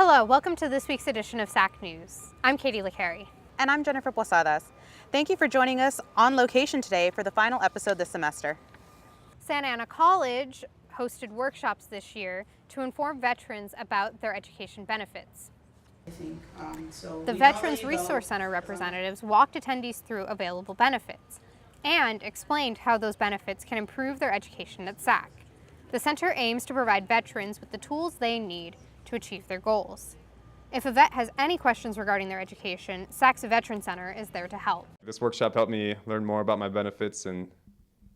Hello, welcome to this week's edition of SAC News. I'm Katie LeCarry. And I'm Jennifer Posadas. Thank you for joining us on location today for the final episode this semester. Santa Ana College hosted workshops this year to inform veterans about their education benefits. The Veterans Resource Center representatives walked attendees through available benefits and explained how those benefits can improve their education at SAC. The center aims to provide veterans with the tools they need to achieve their goals. If a vet has any questions regarding their education, SAC's Veteran Center is there to help. This workshop helped me learn more about my benefits and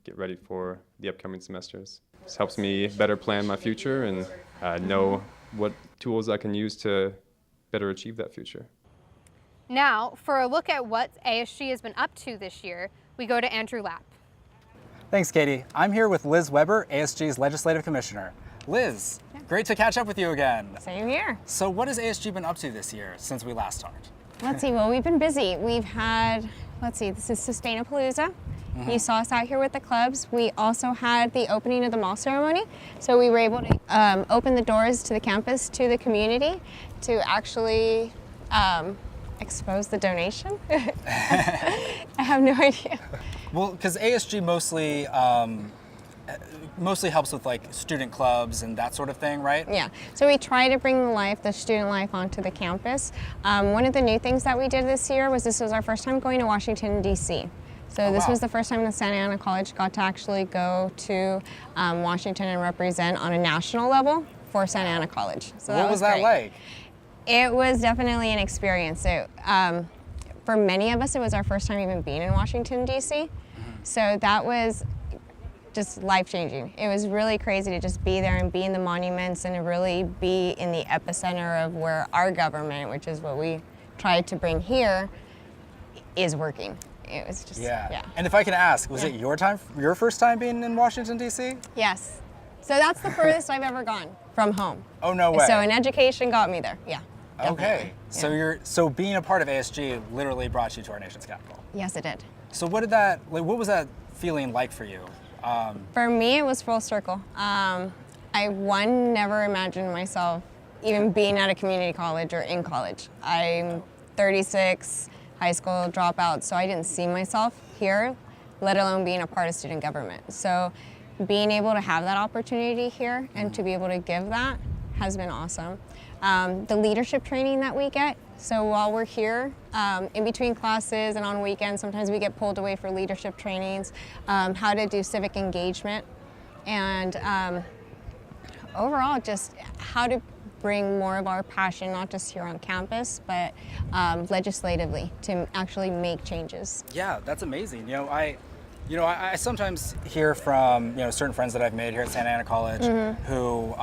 get ready for the upcoming semesters. This helps me better plan my future and know what tools I can use to better achieve that future. Now, for a look at what ASG has been up to this year, we go to Andrew Lapp. Thanks, Katie. I'm here with Liz Weber, ASG's Legislative Commissioner. Liz, great to catch up with you again. Same here. So what has ASG been up to this year since we last talked? Let's see, well, we've been busy. We've had, this is Sustainapalooza. You saw us out here with the clubs. We also had the opening of the mall ceremony. So we were able to open the doors to the campus, to the community, to actually expose the donation. I have no idea. Well, because ASG mostly helps with like student clubs and that sort of thing, right? Yeah, so we try to bring the student life onto the campus. One of the new things that we did this year was this was our first time going to Washington, D.C. So this was the first time that Santa Ana College got to actually go to Washington and represent on a national level for Santa Ana College. So what was that like? It was definitely an experience. For many of us, it was our first time even being in Washington, D.C. So that was just life-changing. It was really crazy to just be there and be in the monuments and to really be in the epicenter of where our government, which is what we tried to bring here, is working. It was just, yeah. And if I can ask, was it your first time being in Washington, D.C.? Yes. So that's the furthest I've ever gone from home. Oh, no way. So an education got me there, yeah. Okay, Yeah. So being a part of ASG literally brought you to our nation's capital. Yes, it did. So what was that feeling like for you? For me, it was full circle. I never imagined myself even being at a community college or in college. I'm 36, high school dropout, so I didn't see myself here, let alone being a part of student government. So being able to have that opportunity here and to be able to give that has been awesome. The leadership training that we get, so while we're here, in between classes and on weekends, sometimes we get pulled away for leadership trainings, how to do civic engagement, and overall just how to bring more of our passion, not just here on campus, but legislatively to actually make changes. Yeah, that's amazing. I sometimes hear from certain friends that I've made here at Santa Ana College who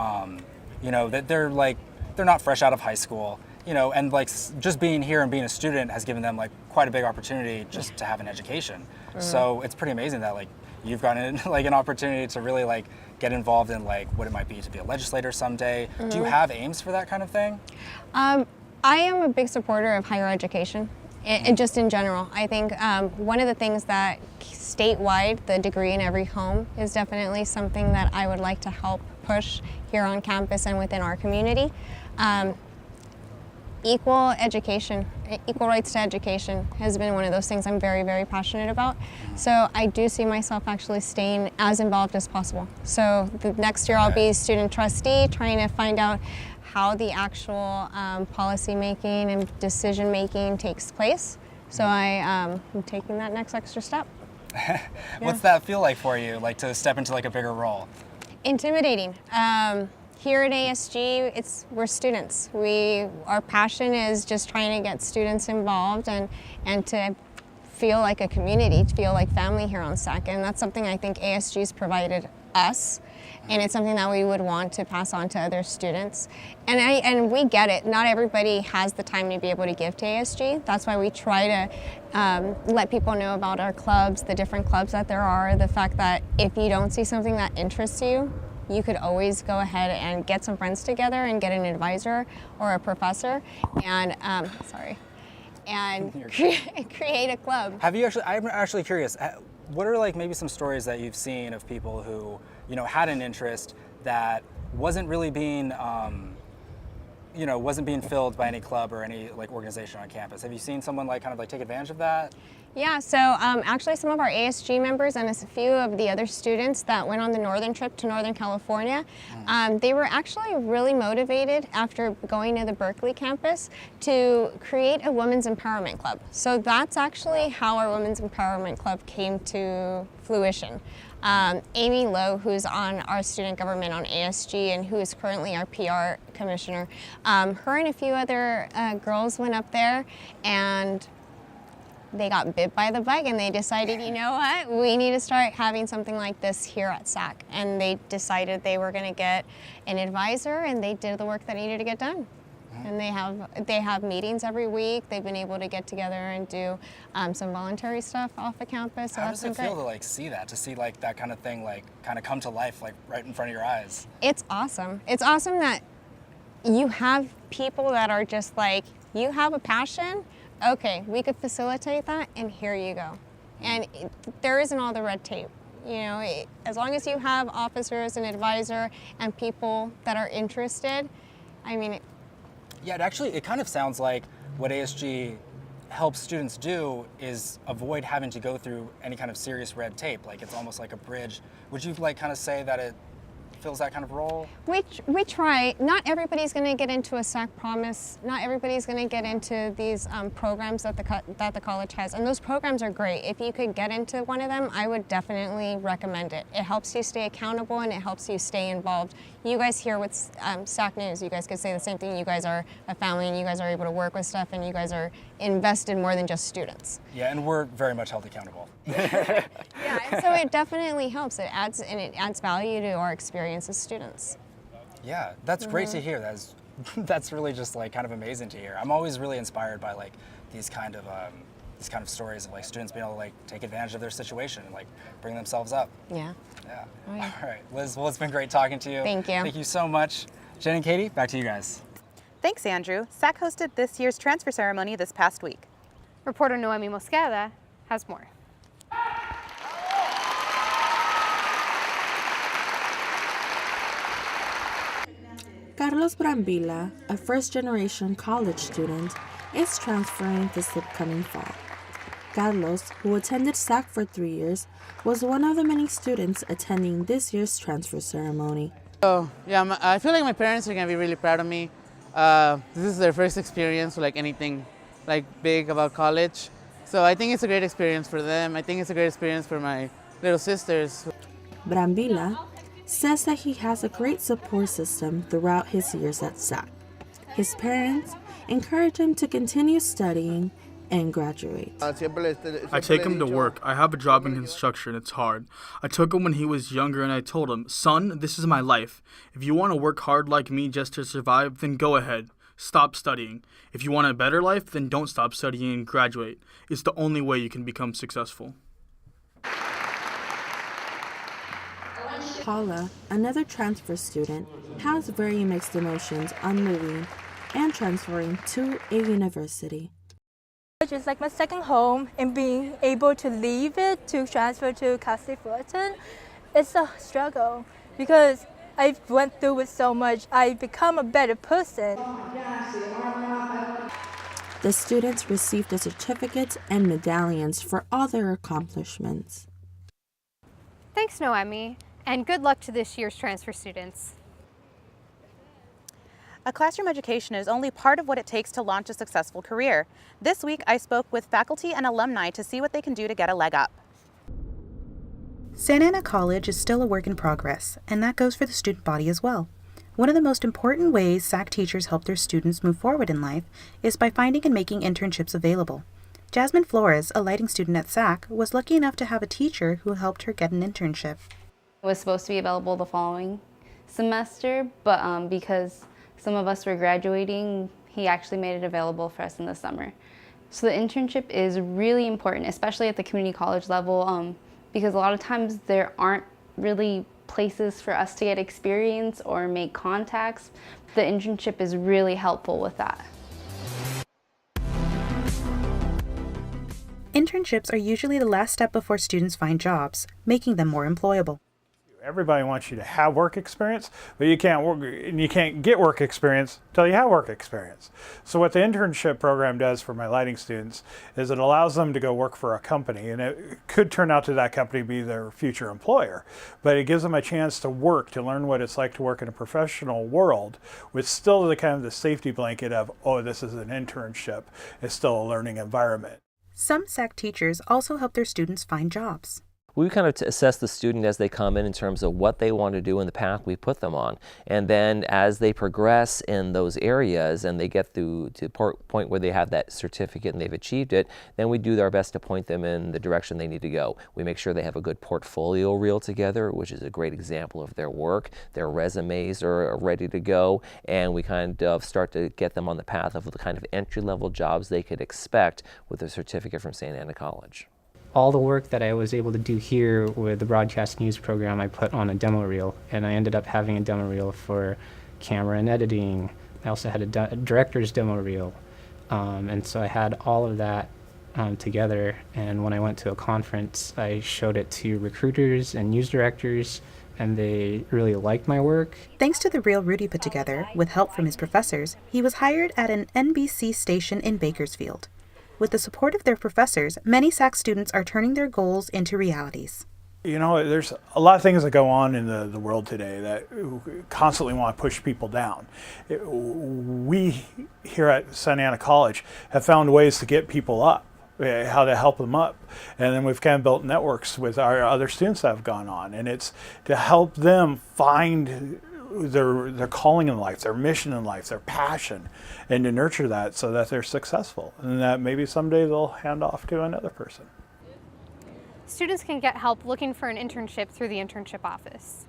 that they're not fresh out of high school, and just being here and being a student has given them quite a big opportunity just to have an education. So it's pretty amazing that you've gotten an opportunity to really get involved in what it might be to be a legislator someday. Do you have aims for that kind of thing? I am a big supporter of higher education. Just in general. I think one of the things that statewide, the degree in every home, is definitely something that I would like to help push here on campus and within our community. Equal education, equal rights to education has been one of those things I'm very, very passionate about. So I do see myself actually staying as involved as possible. So the next year I'll be student trustee, trying to find out how the actual policy making and decision making takes place. So I'm taking that next extra step. What's that feel like for you, to step into a bigger role? Intimidating. Here at ASG, we're students. Our passion is just trying to get students involved and to feel like a community, to feel like family here on SAC, and that's something I think ASG's provided us. And it's something that we would want to pass on to other students. And we get it. Not everybody has the time to be able to give to ASG. That's why we try to let people know about our clubs, the different clubs that there are, the fact that if you don't see something that interests you, you could always go ahead and get some friends together and get an advisor or a professor and, create a club. I'm actually curious, what are maybe some stories that you've seen of people who, had an interest that wasn't really being wasn't being filled by any club or any like organization on campus. Have you seen someone like kind of like take advantage of that? Yeah, so actually some of our ASG members and a few of the other students that went on the northern trip to Northern California, they were actually really motivated after going to the Berkeley campus to create a women's empowerment club. So that's actually how our women's empowerment club came to fruition. Amy Lowe, who's on our student government on ASG and who is currently our PR commissioner, her and a few other girls went up there and they got bit by the bug and they decided, you know what, we need to start having something like this here at SAC. And they decided they were going to get an advisor and they did the work that needed to get done. And they have meetings every week. They've been able to get together and do some voluntary stuff off the campus. So How does it feel to like see that, to see like that kind of thing like kind of come to life like right in front of your eyes? It's awesome. It's awesome that you have people that are just like, you have a passion, okay, we could facilitate that and here you go. And there isn't all the red tape. As long as you have officers and advisor and people that are interested, I mean, yeah, it kind of sounds like what ASG helps students do is avoid having to go through any kind of serious red tape. Like it's almost like a bridge. Would you like kind of say that it fills that kind of role? We try. Not everybody's going to get into a SAC Promise. Not everybody's going to get into these programs that the college has. And those programs are great. If you could get into one of them, I would definitely recommend it. It helps you stay accountable and it helps you stay involved. You guys here with SAC News, you guys could say the same thing. You guys are a family and you guys are able to work with stuff and you guys are invested more than just students. Yeah, and we're very much held accountable. Yeah, and so it definitely helps. It adds value to our experience as students. Yeah, that's great to hear. That's really just like kind of amazing to hear. I'm always really inspired by like these kind of stories of like students being able to like take advantage of their situation and like bring themselves up. Yeah. Yeah. Oh, yeah. All right, Liz. Well, it's been great talking to you. Thank you. Thank you so much, Jen and Katie. Back to you guys. Thanks, Andrew. SAC hosted this year's transfer ceremony this past week. Reporter Noemi Mosqueda has more. Carlos Brambilla, a first-generation college student, is transferring this upcoming fall. Carlos, who attended SAC for 3 years, was one of the many students attending this year's transfer ceremony. So, yeah, I feel like my parents are going to be really proud of me. This is their first experience with like anything like big about college. So I think it's a great experience for them. I think it's a great experience for my little sisters. Brambilla says that he has a great support system throughout his years at SAC. His parents encourage him to continue studying and graduate. I take him to work. I have a job in construction. It's hard. I took him when he was younger and I told him, son, this is my life. If you want to work hard like me just to survive, then go ahead. Stop studying. If you want a better life, then don't stop studying and graduate. It's the only way you can become successful. Paula, another transfer student, has very mixed emotions on moving and transferring to a university. It's like my second home, and being able to leave it to transfer to Cal State Fullerton, it's a struggle because I went through it so much. I become a better person. The students received the certificates and medallions for all their accomplishments. Thanks, Noemi, and good luck to this year's transfer students. A classroom education is only part of what it takes to launch a successful career. This week, I spoke with faculty and alumni to see what they can do to get a leg up. Santa Ana College is still a work in progress, and that goes for the student body as well. One of the most important ways SAC teachers help their students move forward in life is by finding and making internships available. Jasmine Flores, a lighting student at SAC, was lucky enough to have a teacher who helped her get an internship. It was supposed to be available the following semester, but because some of us were graduating, he actually made it available for us in the summer. So the internship is really important, especially at the community college level, because a lot of times there aren't really places for us to get experience or make contacts. The internship is really helpful with that. Internships are usually the last step before students find jobs, making them more employable. Everybody wants you to have work experience, but you can't get work experience until you have work experience. So what the internship program does for my lighting students is it allows them to go work for a company, and it could turn out to that company be their future employer, but it gives them a chance to work, to learn what it's like to work in a professional world with still the kind of the safety blanket of, oh, this is an internship. It's still a learning environment. Some SAC teachers also help their students find jobs. We kind of assess the student as they come in terms of what they want to do in the path we put them on. And then as they progress in those areas and they get to the point where they have that certificate and they've achieved it, then we do our best to point them in the direction they need to go. We make sure they have a good portfolio reel together, which is a great example of their work. Their resumes are ready to go, and we kind of start to get them on the path of the kind of entry-level jobs they could expect with a certificate from Santa Ana College. All the work that I was able to do here with the broadcast news program, I put on a demo reel, and I ended up having a demo reel for camera and editing. I also had a director's demo reel, and so I had all of that together, and when I went to a conference, I showed it to recruiters and news directors, and they really liked my work. Thanks to the reel Rudy put together, with help from his professors, he was hired at an NBC station in Bakersfield. With the support of their professors, many SAC students are turning their goals into realities. You know, there's a lot of things that go on in the world today that constantly want to push people down. We here at Santa Ana College have found ways to get people up, how to help them up. And then we've kind of built networks with our other students that have gone on. And it's to help them find their calling in life, their mission in life, their passion, and to nurture that so that they're successful and that maybe someday they'll hand off to another person. Students can get help looking for an internship through the internship office.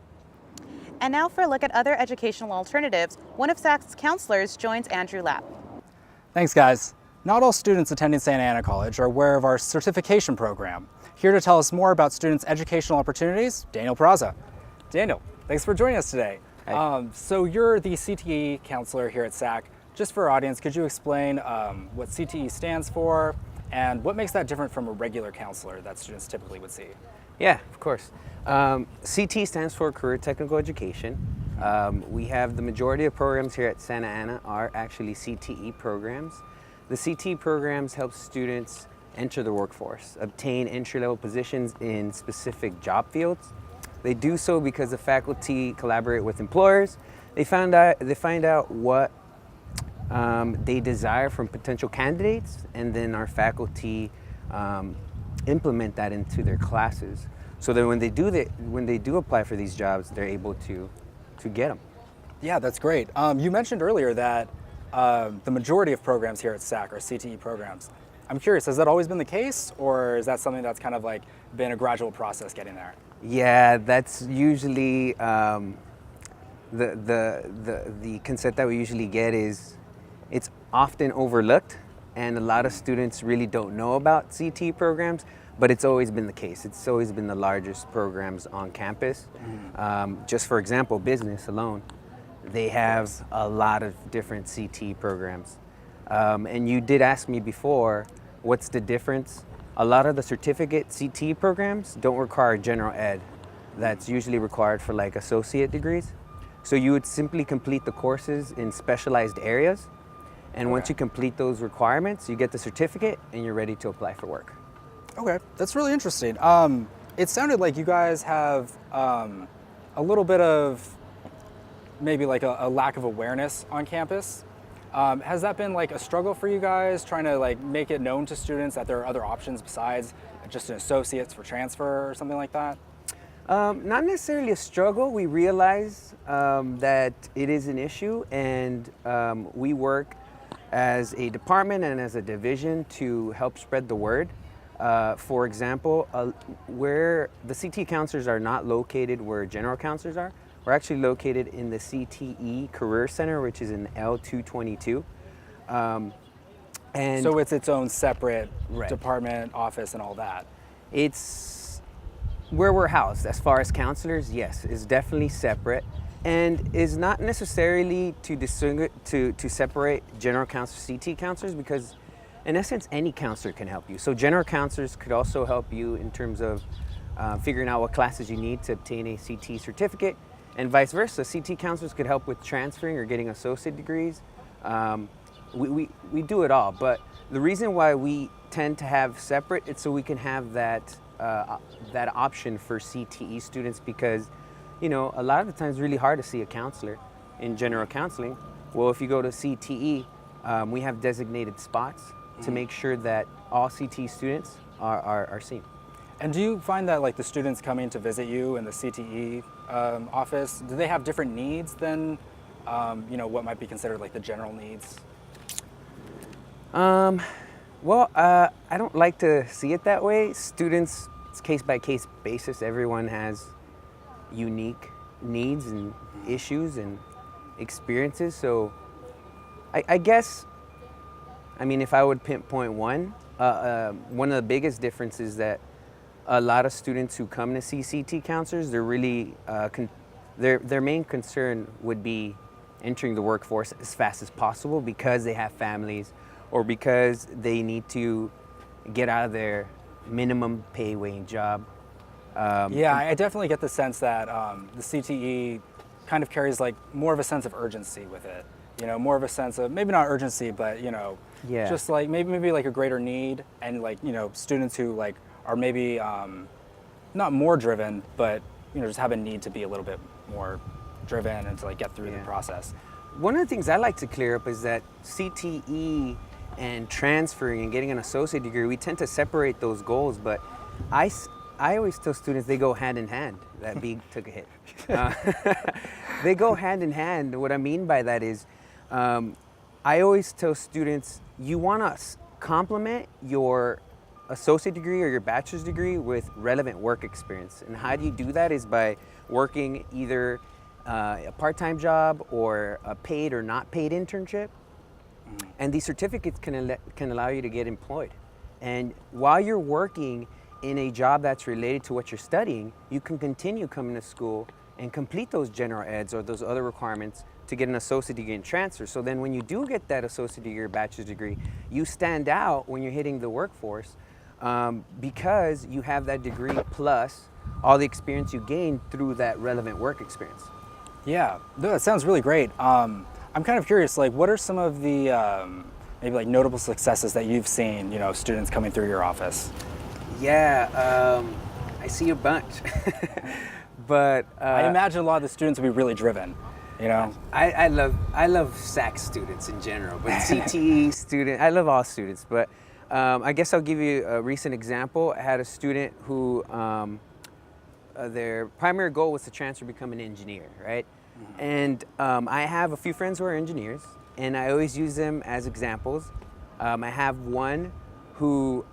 And now for a look at other educational alternatives, one of SAC's counselors joins Andrew Lapp. Thanks, guys. Not all students attending Santa Ana College are aware of our certification program. Here to tell us more about students' educational opportunities, Daniel Peraza. Daniel, thanks for joining us today. So you're the CTE counselor here at SAC. Just for our audience, could you explain what CTE stands for and what makes that different from a regular counselor that students typically would see? Yeah, of course. CTE stands for Career Technical Education. We have the majority of programs here at Santa Ana are actually CTE programs. The CTE programs help students enter the workforce, obtain entry-level positions in specific job fields. They do so because the faculty collaborate with employers. They find out what they desire from potential candidates, and then our faculty implement that into their classes. So that when they do apply for these jobs, they're able to get them. Yeah, that's great. You mentioned earlier that the majority of programs here at SAC are CTE programs. I'm curious, has that always been the case, or is that something that's kind of like been a gradual process getting there? Yeah, that's usually the concept that we usually get is it's often overlooked, and a lot of students really don't know about CTE programs, but it's always been the case. It's always been the largest programs on campus. Just for example, business alone, they have a lot of different CTE programs. And you did ask me before, what's the difference? A lot of the certificate CTE programs don't require general ed. That's usually required for like associate degrees. So you would simply complete the courses in specialized areas. And once you complete those requirements, you get the certificate and you're ready to apply for work. Okay, that's really interesting. It sounded like you guys have a little bit of maybe like a lack of awareness on campus. Has that been like a struggle for you guys, trying to like make it known to students that there are other options besides just an associate's for transfer or something like that? Not necessarily a struggle. We realize that it is an issue, and we work as a department and as a division to help spread the word. For example, where the CTE counselors are not located where general counselors are, we're actually located in the CTE Career Center, which is in L222. And so it's its own separate department, office, and all that? It's where we're housed. As far as counselors, yes, it's definitely separate, and is not necessarily to separate general counselors, CTE counselors, because in essence, any counselor can help you. So general counselors could also help you in terms of figuring out what classes you need to obtain a CT certificate, and vice versa. CT counselors could help with transferring or getting associate degrees. We do it all, but the reason why we tend to have separate, it's so we can have that option for CTE students, because a lot of the times it's really hard to see a counselor in general counseling. Well, if you go to CTE, we have designated spots to make sure that all CTE students are seen. And do you find that like the students coming to visit you in the CTE office, do they have different needs than what might be considered like the general needs? Well, I don't like to see it that way. Students, it's case by case basis. Everyone has unique needs and issues and experiences. So I guess, if I would pinpoint one of the biggest differences that a lot of students who come to see CT counselors, they're really, their main concern would be entering the workforce as fast as possible because they have families or because they need to get out of their minimum pay wage job. Yeah, I definitely get the sense that the CTE kind of carries like more of a sense of urgency with it. More of a sense of, maybe not urgency, but Yeah. just like maybe like a greater need, and like students who like are maybe not more driven, but just have a need to be a little bit more driven and to like get through the process. One of the things I like to clear up is that CTE and transferring and getting an associate degree, we tend to separate those goals, but I always tell students they go hand in hand. That beat took a hit. They go hand in hand. What I mean by that is, I always tell students, you want to complement your associate degree or your bachelor's degree with relevant work experience. And how do you do that is by working either a part-time job or a paid or not paid internship. And these certificates can allow you to get employed. And while you're working in a job that's related to what you're studying, you can continue coming to school and complete those general eds or those other requirements to get an associate degree and transfer. So then when you do get that associate degree or bachelor's degree, you stand out when you're hitting the workforce because you have that degree plus all the experience you gained through that relevant work experience. Yeah, that sounds really great. I'm kind of curious, like what are some of the maybe like notable successes that you've seen, students coming through your office? Yeah, I see a bunch. But I imagine a lot of the students will be really driven. I love SAC students in general, but CTE student, I love all students. But I guess I'll give you a recent example. I had a student who their primary goal was to transfer, become an engineer, right? And I have a few friends who are engineers, and I always use them as examples. I have one who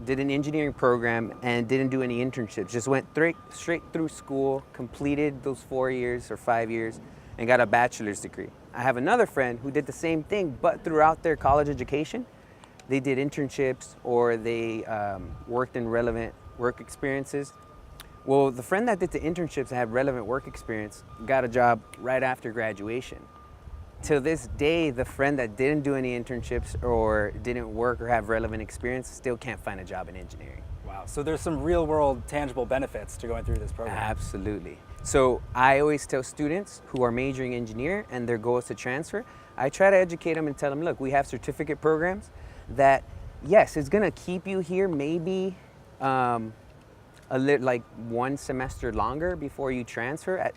did an engineering program and didn't do any internships, just went straight through school, completed those 4 years or 5 years, and got a bachelor's degree. I have another friend who did the same thing, but throughout their college education, they did internships or they worked in relevant work experiences. Well, the friend that did the internships and had relevant work experience got a job right after graduation. To this day, the friend that didn't do any internships or didn't work or have relevant experience still can't find a job in engineering. Wow, so there's some real world tangible benefits to going through this program. Absolutely. So I always tell students who are majoring in engineer and their goal is to transfer, I try to educate them and tell them, look, we have certificate programs that, yes, it's gonna keep you here maybe like 1 semester longer before you transfer.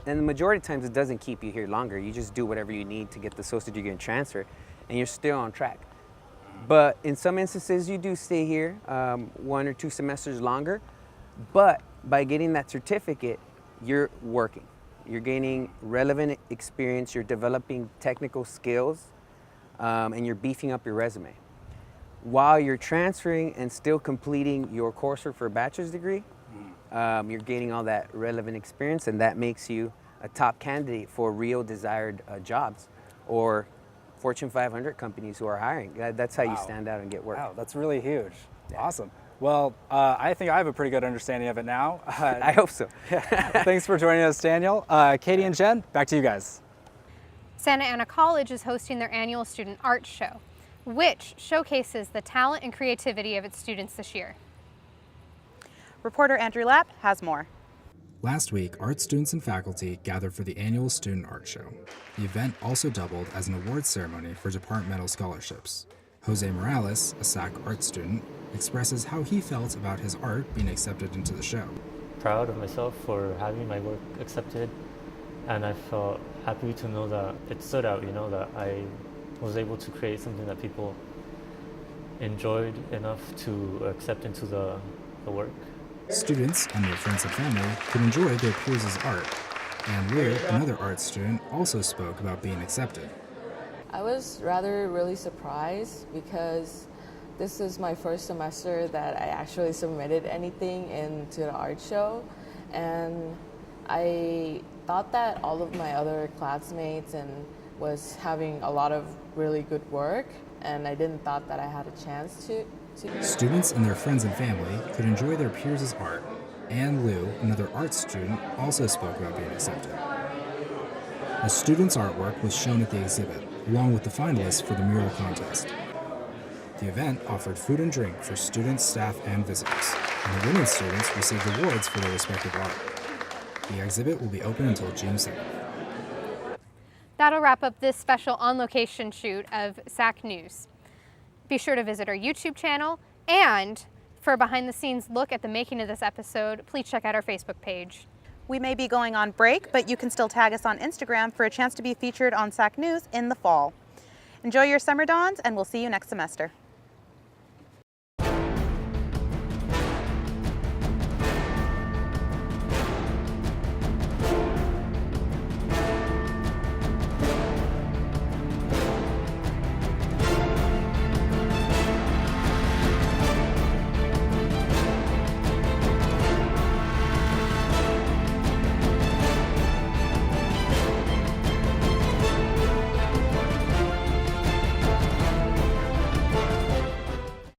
And the majority of times it doesn't keep you here longer. You just do whatever you need to get the associate degree and transfer, and you're still on track. But in some instances, you do stay here 1 or 2 semesters longer, but by getting that certificate, you're working. You're gaining relevant experience, you're developing technical skills, and you're beefing up your resume. While you're transferring and still completing your coursework for a bachelor's degree, you're gaining all that relevant experience, and that makes you a top candidate for real desired jobs or Fortune 500 companies who are hiring. That's how you stand out and get work. Wow, that's really huge. Yeah. Awesome. Well, I think I have a pretty good understanding of it now. I hope so. Thanks for joining us, Daniel. Katie and Jen, back to you guys. Santa Ana College is hosting their annual student art show, which showcases the talent and creativity of its students this year. Reporter Andrew Lapp has more. Last week, art students and faculty gathered for the annual Student Art Show. The event also doubled as an awards ceremony for departmental scholarships. Jose Morales, a SAC art student, expresses how he felt about his art being accepted into the show. Proud of myself for having my work accepted, and I felt happy to know that it stood out, that I was able to create something that people enjoyed enough to accept into the work. Students and their friends and family could enjoy their peers' art, and Lou, another art student, also spoke about being accepted. I was really surprised because this is my first semester that I actually submitted anything into the art show, and I thought that all of my other classmates was having a lot of really good work, and I didn't thought that I had a chance to. Students and their friends and family could enjoy their peers' art. And Liu, another art student, also spoke about being accepted. The students' artwork was shown at the exhibit, along with the finalists for the mural contest. The event offered food and drink for students, staff, and visitors, and the winning students received awards for their respective art. The exhibit will be open until June 7th. That'll wrap up this special on-location shoot of SAC News. Be sure to visit our YouTube channel, and for a behind-the-scenes look at the making of this episode, please check out our Facebook page. We may be going on break, but you can still tag us on Instagram for a chance to be featured on SAC News in the fall. Enjoy your summer dawns, and we'll see you next semester.